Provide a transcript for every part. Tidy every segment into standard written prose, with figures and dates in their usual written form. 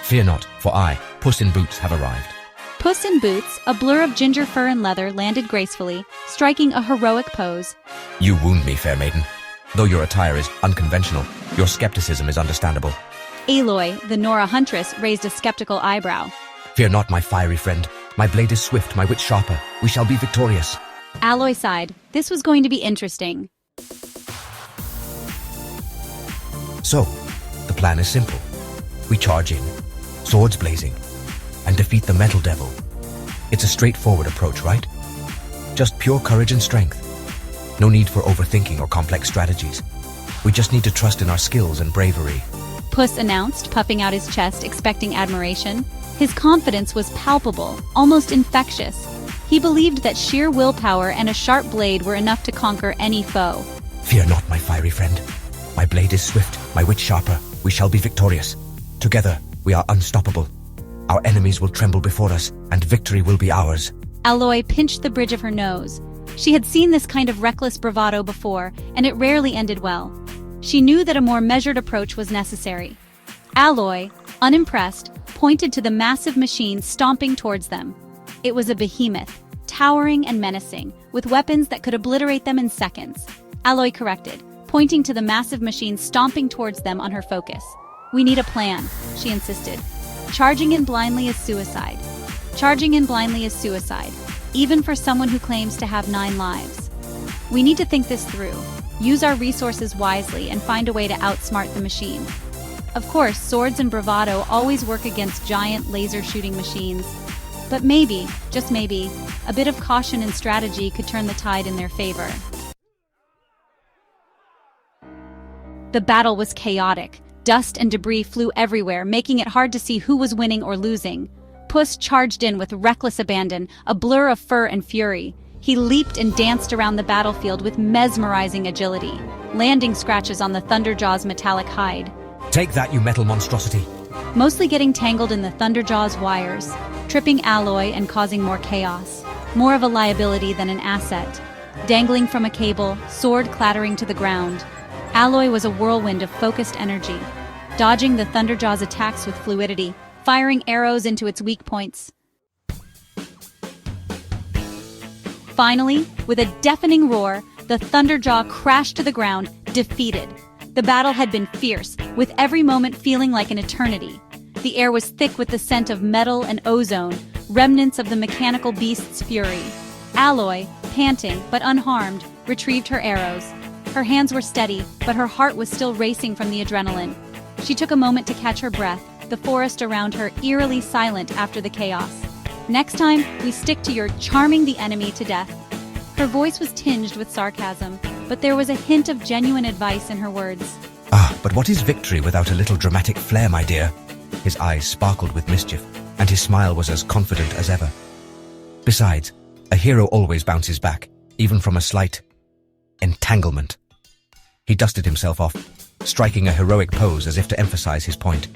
Fear not, for I, Puss in Boots, have arrived. Puss in Boots, a blur of ginger fur and leather, landed gracefully, striking a heroic pose. You wound me, fair maiden. Though your attire is unconventional, your skepticism is understandable. Aloy, the Nora huntress, raised a skeptical eyebrow. Fear not, my fiery friend. My blade is swift, my wit sharper. We shall be victorious. Aloy sighed. This was going to be interesting. So, the plan is simple. We charge in, swords blazing, and defeat the Metal Devil. It's a straightforward approach, right? Just pure courage and strength. No need for overthinking or complex strategies. We just need to trust in our skills and bravery. Puss announced, puffing out his chest, expecting admiration. His confidence was palpable, almost infectious. He believed that sheer willpower and a sharp blade were enough to conquer any foe. Fear not, my fiery friend. My blade is swift, my wit sharper. We shall be victorious. Together, we are unstoppable. Our enemies will tremble before us, and victory will be ours. Aloy pinched the bridge of her nose. She had seen this kind of reckless bravado before, and it rarely ended well. She knew that a more measured approach was necessary. Aloy, unimpressed, pointed to the massive machine stomping towards them. It was a behemoth, towering and menacing, with weapons that could obliterate them in seconds. Aloy corrected, pointing to the massive machine stomping towards them on her focus. "We need a plan," she insisted. "Charging in blindly is suicide. Charging in blindly is suicide, even for someone who claims to have 9 lives. We need to think this through, use our resources wisely, and find a way to outsmart the machine. Of course, swords and bravado always work against giant laser-shooting machines. But maybe, just maybe, a bit of caution and strategy could turn the tide in their favor." The battle was chaotic. Dust and debris flew everywhere, making it hard to see who was winning or losing. Puss charged in with reckless abandon, a blur of fur and fury. He leaped and danced around the battlefield with mesmerizing agility, landing scratches on the Thunderjaw's metallic hide. Take that, you metal monstrosity! Mostly getting tangled in the Thunderjaw's wires, tripping Aloy and causing more chaos. More of a liability than an asset. Dangling from a cable, sword clattering to the ground. Aloy was a whirlwind of focused energy, dodging the Thunderjaw's attacks with fluidity, firing arrows into its weak points. Finally, with a deafening roar, the Thunderjaw crashed to the ground, defeated. The battle had been fierce, with every moment feeling like an eternity. The air was thick with the scent of metal and ozone, remnants of the mechanical beast's fury. Aloy, panting but unharmed, retrieved her arrows. Her hands were steady, but her heart was still racing from the adrenaline. She took a moment to catch her breath, the forest around her eerily silent after the chaos. "Next time, we stick to your charming the enemy to death." Her voice was tinged with sarcasm, but there was a hint of genuine advice in her words. But what is victory without a little dramatic flair, my dear? His eyes sparkled with mischief, and his smile was as confident as ever. Besides, a hero always bounces back, even from a slight entanglement. He dusted himself off, striking a heroic pose as if to emphasize his point.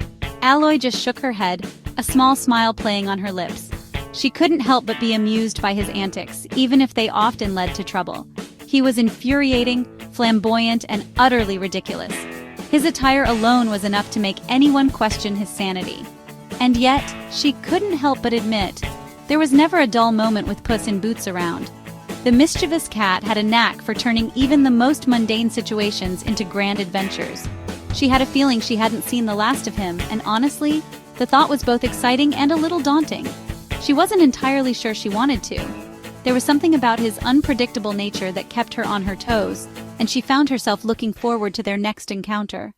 Aloy just shook her head, a small smile playing on her lips. She couldn't help but be amused by his antics, even if they often led to trouble. He was infuriating, flamboyant, and utterly ridiculous. His attire alone was enough to make anyone question his sanity. And yet, she couldn't help but admit, there was never a dull moment with Puss in Boots around. The mischievous cat had a knack for turning even the most mundane situations into grand adventures. She had a feeling she hadn't seen the last of him, and honestly, the thought was both exciting and a little daunting. She wasn't entirely sure she wanted to. There was something about his unpredictable nature that kept her on her toes, and she found herself looking forward to their next encounter.